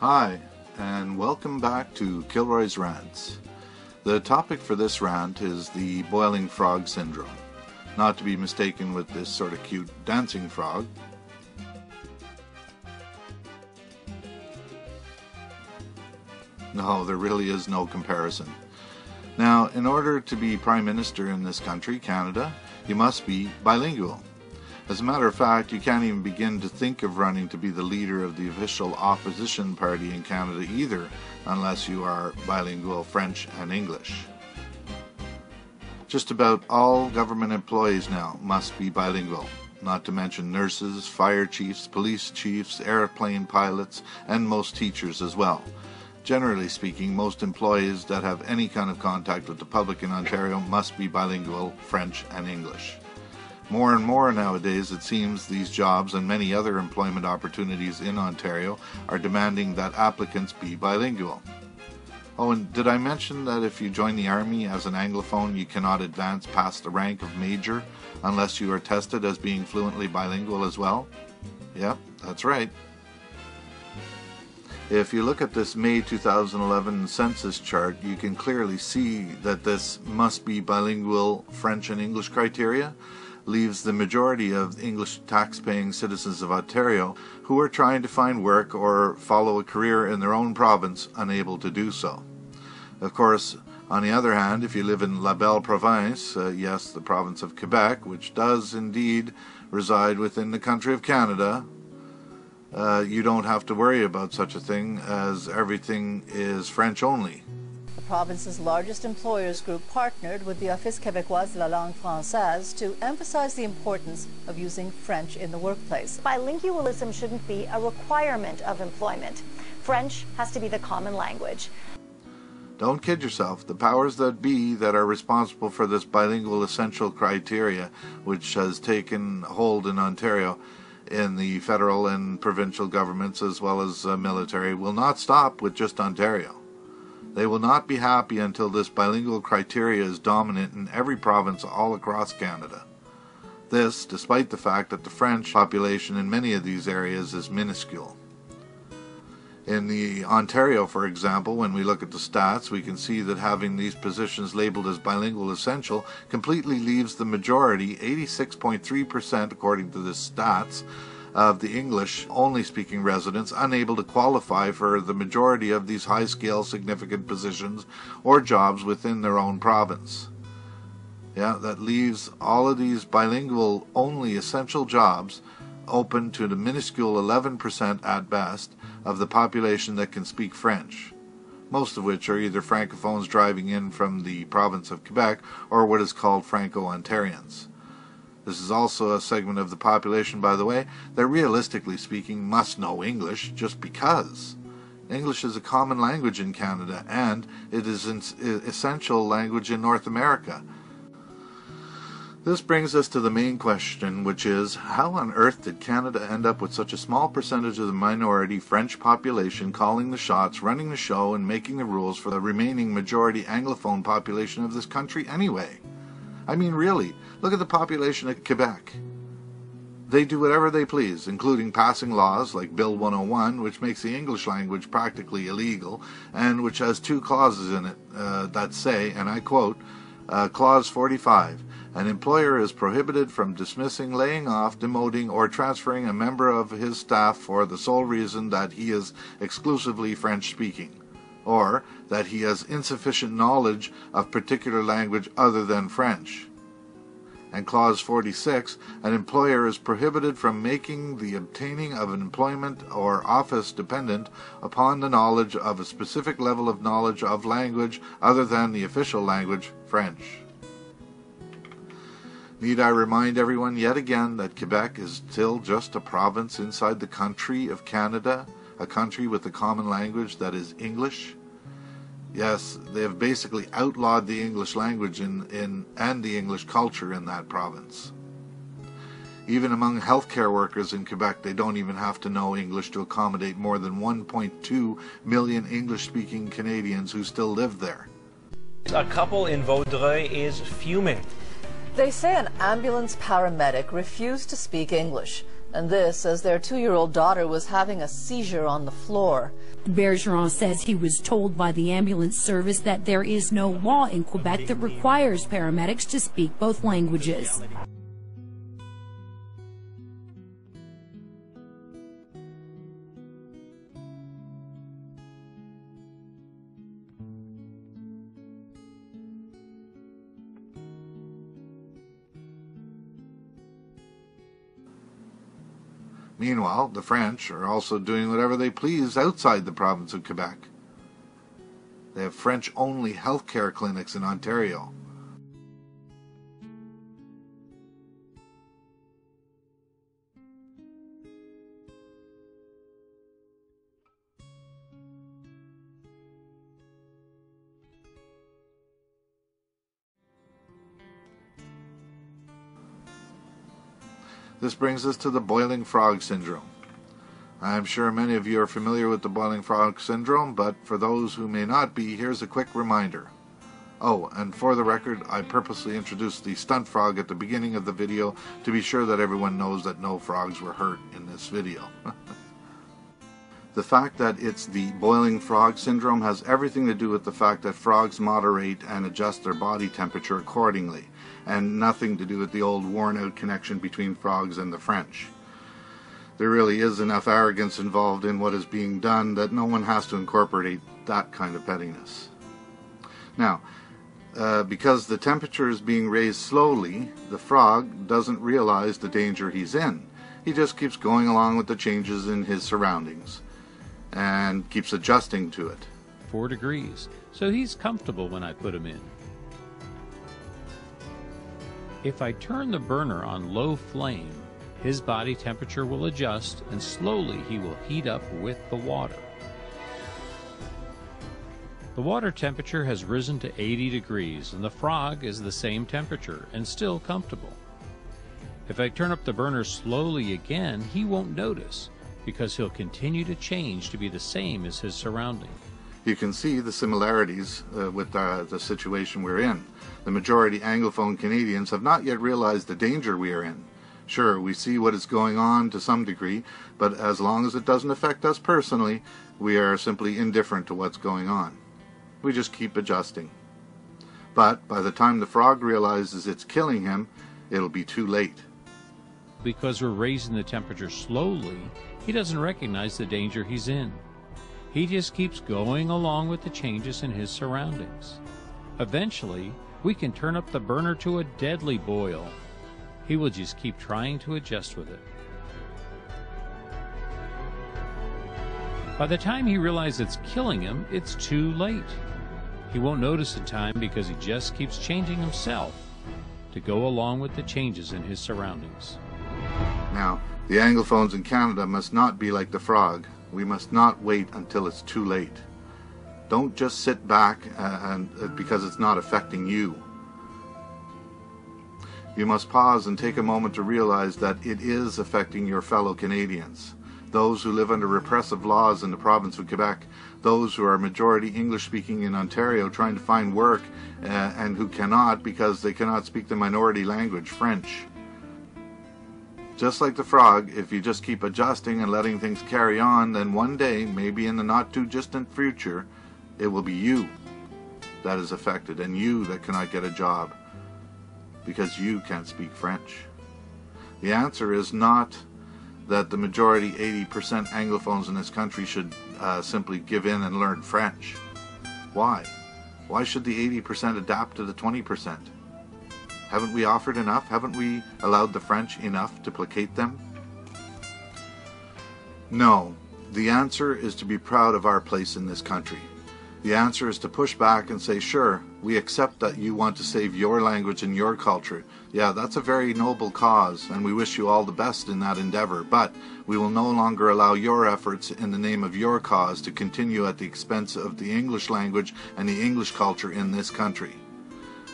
Hi, and welcome back to Kilroy's Rants. The topic for this rant is the boiling frog syndrome, not to be mistaken with this sort of cute dancing frog. No, there really is no comparison. Now, in order to be Prime Minister in this country, Canada, you must be bilingual. As a matter of fact, you can't even begin to think of running to be the leader of the official opposition party in Canada either, unless you are bilingual French and English. Just about all government employees now must be bilingual, not to mention nurses, fire chiefs, police chiefs, airplane pilots, and most teachers as well. Generally speaking, most employees that have any kind of contact with the public in Ontario must be bilingual French and English. More and more nowadays, it seems these jobs and many other employment opportunities in Ontario are demanding that applicants be bilingual. Oh, and did I mention that if you join the Army as an Anglophone, you cannot advance past the rank of Major unless you are tested as being fluently bilingual as well? Yep, that's right. If you look at this May 2011 census chart, you can clearly see that this must be bilingual French and English criteria leaves the majority of English tax-paying citizens of Ontario who are trying to find work or follow a career in their own province unable to do so. Of course, on the other hand, if you live in La Belle Province, yes, the province of Quebec, which does indeed reside within the country of Canada, you don't have to worry about such a thing as everything is French only. The province's largest employers group partnered with the Office Québécois de la Langue Française to emphasize the importance of using French in the workplace. Bilingualism shouldn't be a requirement of employment. French has to be the common language. Don't kid yourself. The powers that be that are responsible for this bilingual essential criteria, which has taken hold in Ontario, in the federal and provincial governments as well as military, will not stop with just Ontario. They will not be happy until this bilingual criteria is dominant in every province all across Canada. This, despite the fact that the French population in many of these areas is minuscule. In the Ontario, for example, when we look at the stats, we can see that having these positions labeled as bilingual essential completely leaves the majority, 86.3% according to the stats, of the English-only speaking residents unable to qualify for the majority of these high-scale significant positions or jobs within their own province. Yeah, that leaves all of these bilingual-only essential jobs open to the minuscule 11% at best of the population that can speak French, most of which are either Francophones driving in from the province of Quebec or what is called Franco-Ontarians. This is also a segment of the population, by the way, that realistically speaking must know English just because. English is a common language in Canada, and it is an essential language in North America. This brings us to the main question, which is, how on earth did Canada end up with such a small percentage of the minority French population calling the shots, running the show, and making the rules for the remaining majority Anglophone population of this country anyway? I mean, really, look at the population of Quebec. They do whatever they please, including passing laws like Bill 101, which makes the English language practically illegal, and which has two clauses in it that say, and I quote, Clause 45, an employer is prohibited from dismissing, laying off, demoting, or transferring a member of his staff for the sole reason that he is exclusively French-speaking, or that he has insufficient knowledge of particular language other than French. And Clause 46, an employer is prohibited from making the obtaining of an employment or office dependent upon the knowledge of a specific level of knowledge of language other than the official language, French. Need I remind everyone yet again that Quebec is still just a province inside the country of Canada, a country with a common language that is English? Yes, they have basically outlawed the English language and the English culture in that province. Even among healthcare workers in Quebec, they don't even have to know English to accommodate more than 1.2 million English-speaking Canadians who still live there. A couple in Vaudreuil is fuming. They say an ambulance paramedic refused to speak English. And this as their 2-year-old daughter was having a seizure on the floor. Bergeron says he was told by the ambulance service that there is no law in Quebec that requires paramedics to speak both languages. Meanwhile, the French are also doing whatever they please outside the province of Quebec. They have French-only healthcare clinics in Ontario. This brings us to the boiling frog syndrome. I'm sure many of you are familiar with the boiling frog syndrome, but for those who may not be, here's a quick reminder. Oh, and for the record, I purposely introduced the stunt frog at the beginning of the video to be sure that everyone knows that no frogs were hurt in this video. The fact that it's the boiling frog syndrome has everything to do with the fact that frogs moderate and adjust their body temperature accordingly, and nothing to do with the old worn-out connection between frogs and the French. There really is enough arrogance involved in what is being done that no one has to incorporate that kind of pettiness. Now, because the temperature is being raised slowly, the frog doesn't realize the danger he's in. He just keeps going along with the changes in his surroundings and keeps adjusting to it. 4 degrees, so he's comfortable when I put him in. If I turn the burner on low flame, his body temperature will adjust and slowly he will heat up with the water. The water temperature has risen to 80 degrees and the frog is the same temperature and still comfortable. If I turn up the burner slowly again, he won't notice because he'll continue to change to be the same as his surrounding. You can see the similarities with the situation we're in. The majority Anglophone Canadians have not yet realized the danger we are in. Sure, we see what is going on to some degree, but as long as it doesn't affect us personally, we are simply indifferent to what's going on. We just keep adjusting. But by the time the frog realizes it's killing him, it'll be too late. Because we're raising the temperature slowly, he doesn't recognize the danger he's in. He just keeps going along with the changes in his surroundings. Eventually, we can turn up the burner to a deadly boil. He will just keep trying to adjust with it. By the time he realizes it's killing him, it's too late. He won't notice in time because he just keeps changing himself to go along with the changes in his surroundings. Now, the Anglophones in Canada must not be like the frog. We must not wait until it's too late. Don't just sit back because it's not affecting you. You must pause and take a moment to realize that it is affecting your fellow Canadians. Those who live under repressive laws in the province of Quebec, those who are majority English-speaking in Ontario trying to find work and who cannot because they cannot speak the minority language, French. Just like the frog, if you just keep adjusting and letting things carry on, then one day, maybe in the not-too-distant future, it will be you that is affected and you that cannot get a job because you can't speak French. The answer is not that the majority 80% Anglophones in this country should simply give in and learn French. Why? Why should the 80% adapt to the 20%? Haven't we offered enough? Haven't we allowed the French enough to placate them? No. The answer is to be proud of our place in this country. The answer is to push back and say, sure, we accept that you want to save your language and your culture. Yeah, that's a very noble cause, and we wish you all the best in that endeavor, but we will no longer allow your efforts in the name of your cause to continue at the expense of the English language and the English culture in this country.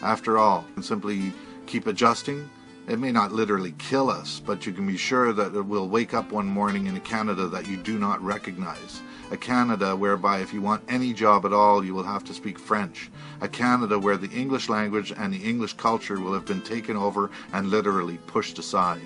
After all, simply keep adjusting. It may not literally kill us, but you can be sure that it will wake up one morning in a Canada that you do not recognize. A Canada whereby if you want any job at all, you will have to speak French. A Canada where the English language and the English culture will have been taken over and literally pushed aside.